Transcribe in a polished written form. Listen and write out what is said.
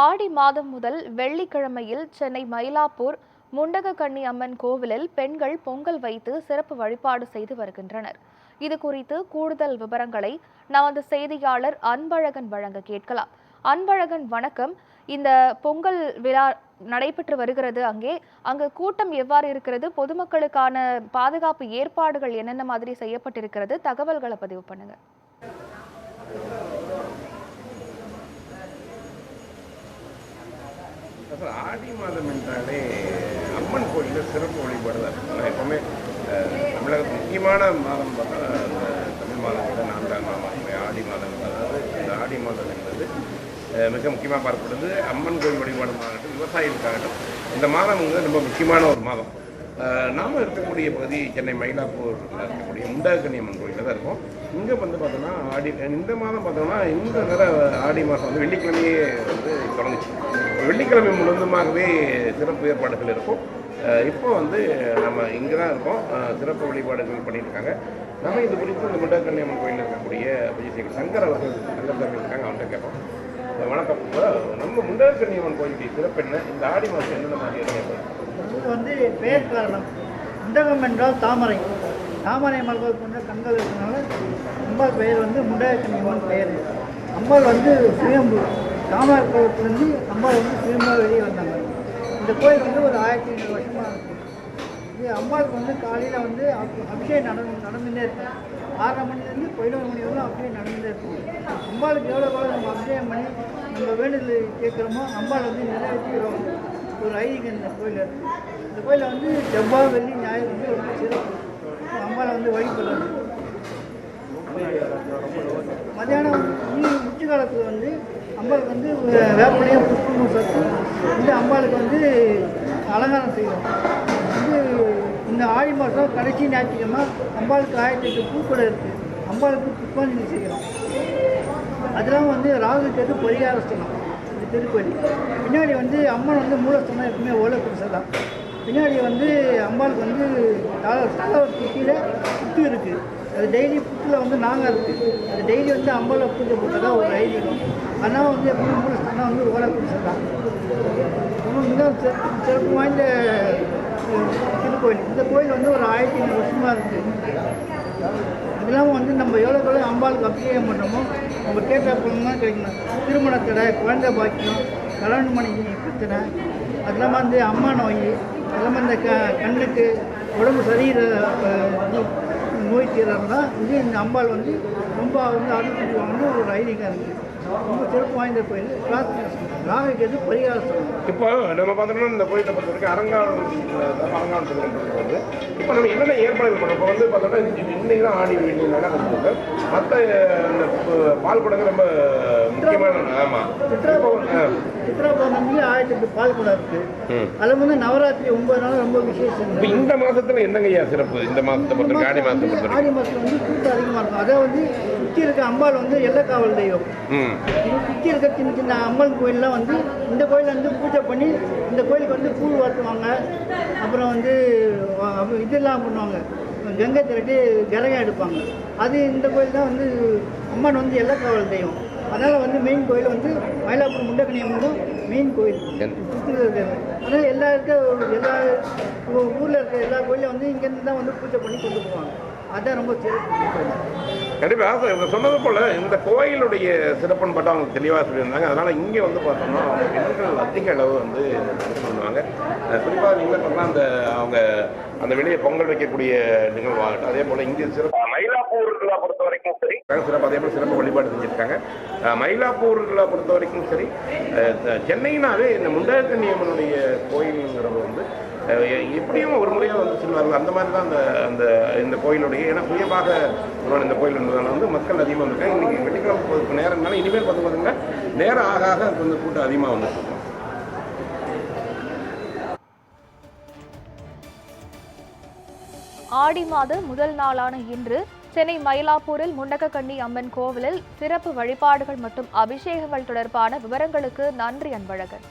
ஆடி மாதம் முதல் வெள்ளிக்கிழமையில் சென்னை மயிலாப்பூர் முண்டகக்கண்ணி அம்மன் கோவிலில் பெண்கள் பொங்கல் வைத்து சிறப்பு வழிபாடு செய்து வருகின்றனர். இது குறித்து கூடுதல் விவரங்களை நமது செய்தியாளர் அன்பழகன் வழங்க கேட்கலாம். அன்பழகன், வணக்கம். இந்த பொங்கல் விழா நடைபெற்று வருகிறது. அங்கு கூட்டம் எவ்வாறு இருக்கிறது? பொதுமக்களுக்கான பாதுகாப்பு ஏற்பாடுகள் என்னென்ன மாதிரி செய்யப்பட்டிருக்கிறது? தகவல்களை பதிவு பண்ணுங்க. ஆடி மாதம் என்றாலே அம்மன் கோயிலில் சிறப்பு வழிபாடு தான் இருக்கும். எப்பவுமே தமிழகத்துக்கு முக்கியமான மாதம் பார்த்தா அந்த தமிழ் மாதங்களோட 4ஆம் மாதம் ஆடி மாதம். அதாவது இந்த ஆடி மாதம் என்பது மிக முக்கியமாக பார்க்கப்படுது. அம்மன் கோயில் வழிபாடுமாகட்டும், விவசாயிகளுக்காகட்டும் இந்த மாதம் ரொம்ப முக்கியமான ஒரு மாதம். நாம் இருக்கக்கூடிய பகுதி சென்னை மயிலாப்பூரில் இருக்கக்கூடிய முண்டகக்கண்ணி அம்மன் கோயிலில் தான் இருக்கும். இங்கே பார்த்தோம்னா இந்த மாதம் பார்த்தோம்னா இந்த ஆடி மாதம் வெள்ளிக்கிழமையே தொடங்குச்சு. வெள்ளிக்கிழமை முழுவதுமாகவே சிறப்பு ஏற்பாடுகள் இருக்கும். இப்போ நம்ம இங்கே தான் இருக்கோம். சிறப்பு வழிபாடுகள் பண்ணியிருக்காங்க. நம்ம இது குறித்து இந்த முண்டகக்கண்ணி அம்மன் கோயிலில் இருக்கக்கூடிய விஜய் சங்கர் அவர்கள் இருக்காங்க, அவன்கிட்ட கேட்போம். வணக்கம். நம்ம முண்டகக்கண்ணி அம்மன் கோயிலுடைய சிறப்பு என்ன? இந்த ஆடி மாதம் என்னென்ன மாதிரியான இது பெயர் காரணம். முண்டகம் என்றால் தாமரை. தாமரை மலர்கள் கொண்ட கண்கள் இருக்கிறதுனால அம்பாள் பெயர் முண்டகக்கண்ணி அம்மன் பெயர். அம்பாள் சுயம்பு. தாமரை குளத்துலேருந்து அம்பாள் சுயம்பாக வெளியே வந்தாங்க. இந்த கோயில் ஒரு 1500 வருஷமாக இருக்குது. இது அம்பாளுக்கு காலையில் அபிஷேகம் நடந்துகிட்டே இருக்கும். 6:30 மணிலேருந்து 11 மணி வரைக்கும் அபிஷேகம் நடந்துகிட்டே இருக்கும். அம்பாளுக்கு எவ்வளோ நம்ம அபிஷேகம் பண்ணி நம்ம வேண்டுதல் கேட்குறோமோ அம்பாள் நிறைவேற்றிக்கிறோம். ஒரு ஐதீகம் இந்த கோயில் இருக்குது. இந்த கோயிலில் செவ்வாய், வெள்ளி, ஞாயிறு ரொம்ப சிறப்பு. அம்பாளை வழிபடுறது. மத்தியானம் உச்சி காலத்தில் அம்பாளுக்கு வேப்பனையும் புஷ்பமும் சேர்த்து அம்பாளுக்கு அலங்காரம் செய்வோம். இந்த ஆடி மாதம் கடைசி ஞாயிற்றுக்கிழமை அம்பாளுக்கு 1008 பூக்கூடை இருக்குது. அம்பாளுக்கு புஷ்பாஞ்சலி செய்கிறோம். அதெல்லாம் ராகு கேது பரிகாரஸ்தலம். இந்த திருக்கோயில் பின்னாடி அம்மன் மூலஸ்தலம் எப்பவுமே ஓலை குடிசை. பின்னாடி அம்பாளுக்கு தலைவர் கீழே புத்து இருக்குது. அது டெய்லி புத்தில் நாங்கள் இருக்குது. அது டெய்லி அம்பாவை பூஜை போட்டதா ஒரு ஐதீகம். அதனால் எப்பவுமே மூலஸ்தானம் ஓலை குடிசை தான். மிக சிறப்பு வாய்ந்த திருக்கோயில். இந்த கோயில் ஒரு 1500 வருஷமாக இருக்குது. அது இல்லாமல் நம்ம எவ்வளோ அம்பாளுக்கு அபிஷேகம் பண்ணுறோமோ நம்ம கேட்ட பொருள்லாம் கிடைக்கணும். திருமண தடை, குழந்தை பாக்கியம், கல்யாண மணி பிரச்சனை, அது இல்லாமல் அம்மா நோய், அது இல்லாமல் இந்த கண்ணுக்கு உடம்பு சரீர நோய் தீரம்னா இந்த அம்பாள் ரொம்ப அருள் புரிவாங்கன்னு ஒரு ஐதீகம் இருக்குது. ரொம்ப சிறப்பு வாய்ந்த கோயில். ராகுக்கு பரிகாரம். இப்போ நம்ம பார்த்தோம்னா இந்த கோயிலை பொறுத்த வரைக்கும் அலங்காரம் சொல்லுறது. இப்போ நம்ம என்னென்ன ஏற்பாடுகள் பண்ணுறோம்? இப்போ பார்த்தோம்னா இன்னைக்கு தான் ஆடி நடக்குது. மற்ற இந்த பால் குடங்கள் ரொம்ப முக்கியமான. ஆமாம், சித்ரா பௌர்ணமி 1008 பால் குடம் இருக்குது. அதில் நவராத்திரி 9 நாள் ரொம்ப விசேஷம். இப்போ இந்த மாதத்தில் என்னங்கய்யா சிறப்பு? இந்த மாதத்தை பொறுத்த ஆடி மாதத்தை பொறுத்த ஆடி மாதத்தில் கூட்டம் அதிகமாக இருக்கும். அதை சுற்றி இருக்க அம்பாள் எல்லைக்காவல் தெய்வம். சுற்றி இருக்க சின்ன சின்ன அம்மன் கோயிலெலாம் இந்த கோயிலில் பூஜை பண்ணி இந்த கோயிலுக்கு பூ வாட்டுவாங்க. அப்புறம் இதெல்லாம் பண்ணுவாங்க. கங்கை திரட்டி கரகம் எடுப்பாங்க. அது இந்த கோயில் தான் அம்மன் எல்லைக்காவல் தெய்வம். அதனால் மெயின் கோயில் மயிலாப்பூர் முண்டகக்கண்ணி அம்மன் மெயின் கோயில் சுற்றில் இருக்காங்க. அதனால் எல்லா ஊரில் இருக்க எல்லா கோயிலும் இங்கேருந்து தான் பூஜை பண்ணி கொண்டு போவாங்க. அதான் ரொம்ப சிறப்பு. கண்டிப்பாக இவங்க சொன்னது போல் இந்த கோயிலுடைய சிறப்புன்னு பார்த்தா அவங்க தெளிவாக சொல்லியிருந்தாங்க. அதனால் இங்கே பார்த்தோம்னா பெண்கள் அதிக அளவு பண்ணுவாங்க. குறிப்பாக நீங்கள் பார்த்தா அந்த வெளியே பொங்கல் வைக்கக்கூடிய நிகழ்வாகட்டும். அதே போல் இங்கே சிறப்பு மயிலாப்பூர்களை பொறுத்த வரைக்கும் சரி சிறப்பு. அதே போல் சிறப்பு வழிபாடு செஞ்சுருக்காங்க. மயிலாப்பூர்களை பொறுத்த வரைக்கும் சரி. சென்னைனாவே இந்த முண்டகக்கண்ணி அம்மனுடைய கோயிலுங்கிறது எப்படியும் ஒரு முறையாக சொல்லுவாங்க. அந்த மாதிரி தான் இந்த கோயிலுடைய ஏன்னா சுயமாக இந்த கோயில் மக்கள் அதிகமாக இருக்காங்க. இன்னைக்கு வெள்ளிக்கிழமை போகிறதுக்கு நேரம் இருந்தாலும் இனிமேல் பார்த்தீங்கன்னா நேரம் ஆக ஆக கூட்டம் அதிகமாக வந்துருக்கும். ஆடி மாத முதல் நாளான இன்று சென்னை மயிலாப்பூரில் முண்டகக்கண்ணி அம்மன் கோவிலில் சிறப்பு வழிபாடுகள் மற்றும் அபிஷேகங்கள் தொடர்பான விவரங்களுக்கு நன்றி அன்பழகன்.